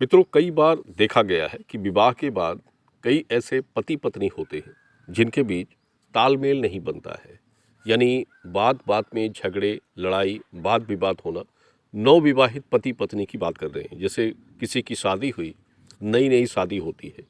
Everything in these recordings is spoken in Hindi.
मित्रों, कई बार देखा गया है कि विवाह के बाद कई ऐसे पति पत्नी होते हैं जिनके बीच तालमेल नहीं बनता है। यानी बात बात में झगड़े, लड़ाई, वाद विवाद होना। नवविवाहित पति पत्नी की बात कर रहे हैं। जैसे किसी की शादी हुई, नई नई शादी होती है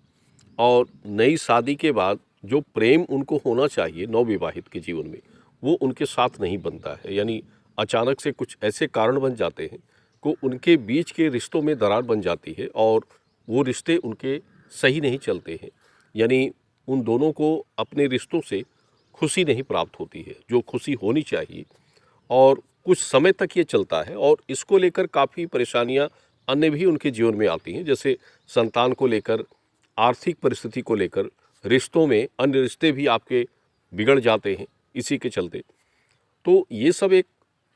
और नई शादी के बाद जो प्रेम उनको होना चाहिए नवविवाहित के जीवन में, वो उनके साथ नहीं बनता है। यानी अचानक से कुछ ऐसे कारण बन जाते हैं को उनके बीच के रिश्तों में दरार बन जाती है और वो रिश्ते उनके सही नहीं चलते हैं। यानी उन दोनों को अपने रिश्तों से खुशी नहीं प्राप्त होती है, जो खुशी होनी चाहिए। और कुछ समय तक ये चलता है और इसको लेकर काफ़ी परेशानियां अन्य भी उनके जीवन में आती हैं, जैसे संतान को लेकर, आर्थिक परिस्थिति को लेकर, रिश्तों में अन्य रिश्ते भी आपके बिगड़ जाते हैं इसी के चलते। तो ये सब एक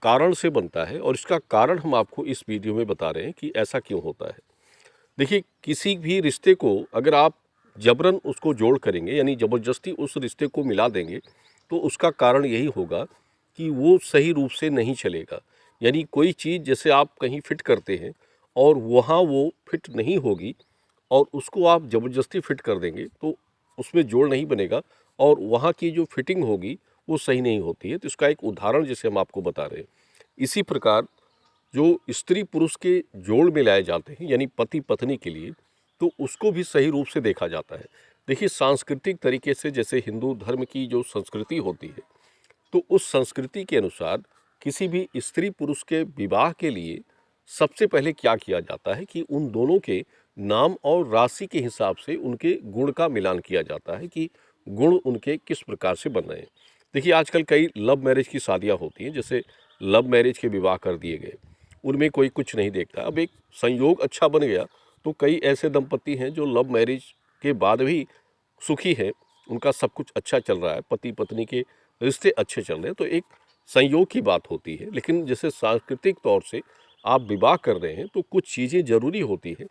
कारण से बनता है और इसका कारण हम आपको इस वीडियो में बता रहे हैं कि ऐसा क्यों होता है। देखिए, किसी भी रिश्ते को अगर आप जबरन उसको जोड़ करेंगे, यानी ज़बरदस्ती उस रिश्ते को मिला देंगे, तो उसका कारण यही होगा कि वो सही रूप से नहीं चलेगा। यानी कोई चीज़ जैसे आप कहीं फिट करते हैं और वहाँ वो फिट नहीं होगी और उसको आप ज़बरदस्ती फिट कर देंगे तो उसमें जोड़ नहीं बनेगा और वहाँ की जो फिटिंग होगी वो सही नहीं होती है। तो इसका एक उदाहरण जैसे हम आपको बता रहे हैं। इसी प्रकार जो स्त्री पुरुष के जोड़ मिलाए जाते हैं यानी पति पत्नी के लिए, तो उसको भी सही रूप से देखा जाता है। देखिए, सांस्कृतिक तरीके से जैसे हिंदू धर्म की जो संस्कृति होती है, तो उस संस्कृति के अनुसार किसी भी स्त्री पुरुष के विवाह के लिए सबसे पहले क्या किया जाता है कि उन दोनों के नाम और राशि के हिसाब से उनके गुण का मिलान किया जाता है कि गुण उनके किस प्रकार से बन रहे हैं। देखिए, आजकल कई लव मैरिज की शादियां होती हैं, जैसे लव मैरिज के विवाह कर दिए गए, उनमें कोई कुछ नहीं देखता। अब एक संयोग अच्छा बन गया तो कई ऐसे दंपति हैं जो लव मैरिज के बाद भी सुखी हैं, उनका सब कुछ अच्छा चल रहा है, पति पत्नी के रिश्ते अच्छे चल रहे हैं। तो एक संयोग की बात होती है। लेकिन जैसे सांस्कृतिक तौर से आप विवाह कर रहे हैं तो कुछ चीज़ें ज़रूरी होती हैं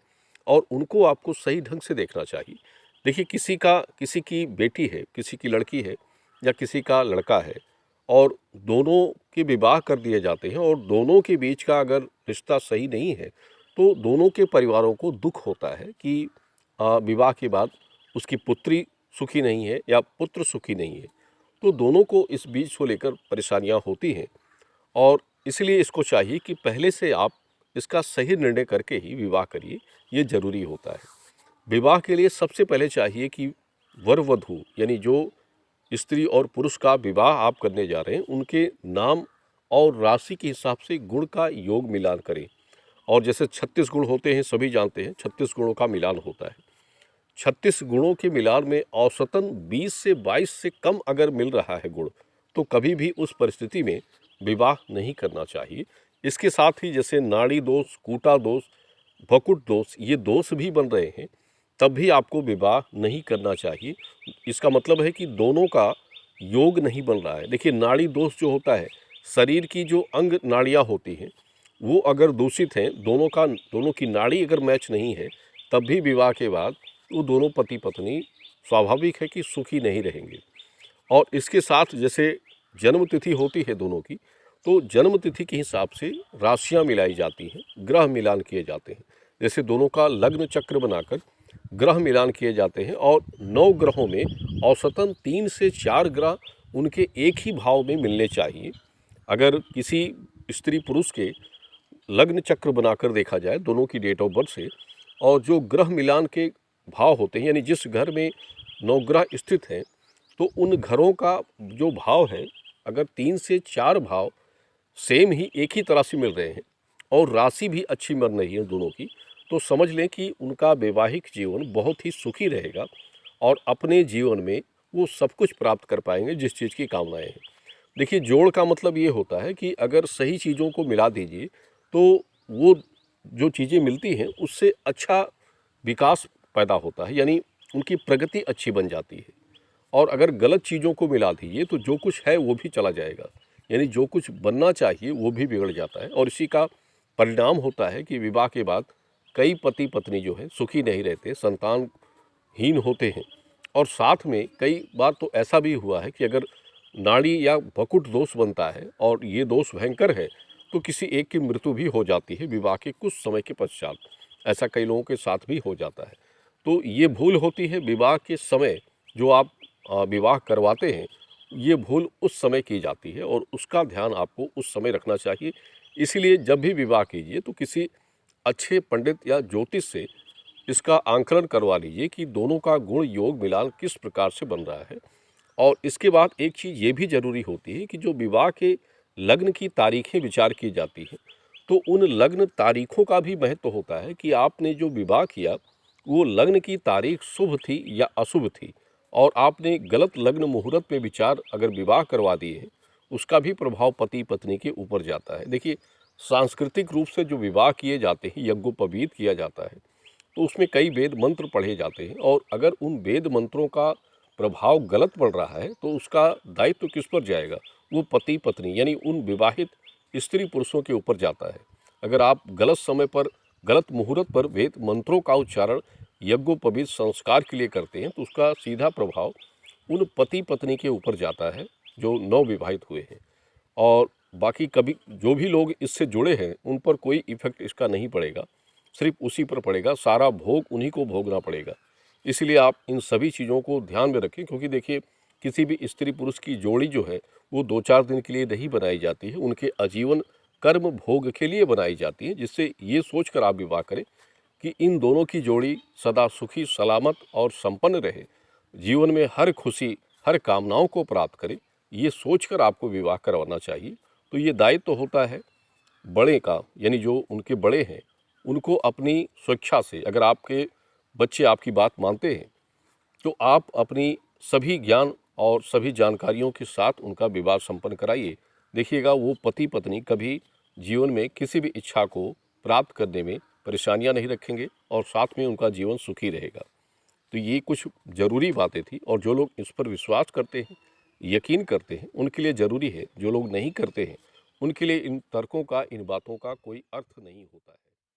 और उनको आपको सही ढंग से देखना चाहिए। देखिए, किसी की बेटी है, किसी की लड़की है या किसी का लड़का है और दोनों के विवाह कर दिए जाते हैं और दोनों के बीच का अगर रिश्ता सही नहीं है तो दोनों के परिवारों को दुख होता है कि विवाह के बाद उसकी पुत्री सुखी नहीं है या पुत्र सुखी नहीं है। तो दोनों को इस बीच को लेकर परेशानियां होती हैं और इसलिए इसको चाहिए कि पहले से आप इसका सही निर्णय करके ही विवाह करिए, ये ज़रूरी होता है। विवाह के लिए सबसे पहले चाहिए कि वर वधू यानी जो स्त्री और पुरुष का विवाह आप करने जा रहे हैं उनके नाम और राशि के हिसाब से गुण का योग मिलान करें। और जैसे 36 गुण होते हैं, सभी जानते हैं 36 गुणों का मिलान होता है। 36 गुणों के मिलान में औसतन 20 से 22 से कम अगर मिल रहा है गुण, तो कभी भी उस परिस्थिति में विवाह नहीं करना चाहिए। इसके साथ ही जैसे नाड़ी दोष, कूटा दोष, भकुट दोष, ये दोष भी बन रहे हैं, तब भी आपको विवाह नहीं करना चाहिए। इसका मतलब है कि दोनों का योग नहीं बन रहा है। देखिए, नाड़ी दोष जो होता है, शरीर की जो अंग नाड़ियाँ होती हैं वो अगर दूषित हैं, दोनों की नाड़ी अगर मैच नहीं है, तब भी विवाह के बाद वो दोनों पति पत्नी स्वाभाविक है कि सुखी नहीं रहेंगे। और इसके साथ जैसे जन्म तिथि होती है दोनों की, तो जन्म तिथि के हिसाब से राशियां मिलाई जाती हैं, ग्रह मिलान किए जाते हैं। जैसे दोनों का लग्न चक्र बनाकर ग्रह मिलान किए जाते हैं और 9 ग्रहों में औसतन 3 से 4 ग्रह उनके एक ही भाव में मिलने चाहिए। अगर किसी स्त्री पुरुष के लग्न चक्र बनाकर देखा जाए दोनों की डेट ऑफ बर्थ से, और जो ग्रह मिलान के भाव होते हैं यानी जिस घर में नवग्रह स्थित हैं, तो उन घरों का जो भाव है, अगर 3 से 4 भाव सेम ही एक ही तरह से मिल रहे हैं और राशि भी अच्छी मिल रही है दोनों की, तो समझ लें कि उनका वैवाहिक जीवन बहुत ही सुखी रहेगा और अपने जीवन में वो सब कुछ प्राप्त कर पाएंगे जिस चीज़ की कामनाएं हैं। देखिए, जोड़ का मतलब ये होता है कि अगर सही चीज़ों को मिला दीजिए तो वो जो चीज़ें मिलती हैं उससे अच्छा विकास पैदा होता है, यानी उनकी प्रगति अच्छी बन जाती है। और अगर गलत चीज़ों को मिला दीजिए तो जो कुछ है वो भी चला जाएगा, यानी जो कुछ बनना चाहिए वो भी बिगड़ जाता है। और इसी का परिणाम होता है कि विवाह के बाद कई पति पत्नी जो है सुखी नहीं रहते, संतानहीन होते हैं। और साथ में कई बार तो ऐसा भी हुआ है कि अगर नाड़ी या भकुट दोष बनता है और ये दोष भयंकर है तो किसी एक की मृत्यु भी हो जाती है विवाह के कुछ समय के पश्चात। ऐसा कई लोगों के साथ भी हो जाता है। तो ये भूल होती है विवाह के समय, जो आप विवाह करवाते हैं, ये भूल उस समय की जाती है और उसका ध्यान आपको उस समय रखना चाहिए। इसीलिए जब भी विवाह कीजिए तो किसी अच्छे पंडित या ज्योतिष से इसका आंकलन करवा लीजिए कि दोनों का गुण योग मिलान किस प्रकार से बन रहा है। और इसके बाद एक चीज़ ये भी ज़रूरी होती है कि जो विवाह के लग्न की तारीखें विचार की जाती हैं, तो उन लग्न तारीखों का भी महत्व होता है कि आपने जो विवाह किया वो लग्न की तारीख शुभ थी या अशुभ थी, और आपने गलत लग्न मुहूर्त में विचार अगर विवाह करवा दिए हैं, उसका भी प्रभाव पति पत्नी के ऊपर जाता है। देखिए, सांस्कृतिक रूप से जो विवाह किए जाते हैं, यज्ञोपवीत किया जाता है, तो उसमें कई वेद मंत्र पढ़े जाते हैं, और अगर उन वेद मंत्रों का प्रभाव गलत पड़ रहा है तो उसका दायित्व तो किस पर जाएगा? वो पति पत्नी यानी उन विवाहित स्त्री पुरुषों के ऊपर जाता है। अगर आप गलत समय पर, गलत मुहूर्त पर वेद मंत्रों का उच्चारण यज्ञोपवीत संस्कार के लिए करते हैं, तो उसका सीधा प्रभाव उन पति पत्नी के ऊपर जाता है जो नवविवाहित हुए हैं। और बाकी कभी जो भी लोग इससे जुड़े हैं उन पर कोई इफेक्ट इसका नहीं पड़ेगा, सिर्फ उसी पर पड़ेगा, सारा भोग उन्हीं को भोगना पड़ेगा। इसलिए आप इन सभी चीज़ों को ध्यान में रखें, क्योंकि देखिए, किसी भी स्त्री पुरुष की जोड़ी जो है वो 2-4 दिन के लिए नहीं बनाई जाती है, उनके आजीवन कर्म भोग के लिए बनाई जाती है, जिससे ये सोच कर आप विवाह करें कि इन दोनों की जोड़ी सदा सुखी सलामत और संपन्न रहे, जीवन में हर खुशी हर कामनाओं को प्राप्त करे, ये सोचकर आपको विवाह करवाना चाहिए। तो ये दायित्व तो होता है बड़े का, यानी जो उनके बड़े हैं उनको अपनी स्वेच्छा से, अगर आपके बच्चे आपकी बात मानते हैं तो आप अपनी सभी ज्ञान और सभी जानकारियों के साथ उनका विवाह संपन्न कराइए। देखिएगा, वो पति पत्नी कभी जीवन में किसी भी इच्छा को प्राप्त करने में परेशानियां नहीं रखेंगे और साथ में उनका जीवन सुखी रहेगा। तो ये कुछ ज़रूरी बातें थी, और जो लोग इस पर विश्वास करते हैं, यकीन करते हैं, उनके लिए ज़रूरी है। जो लोग नहीं करते हैं उनके लिए इन तर्कों का, इन बातों का कोई अर्थ नहीं होता है।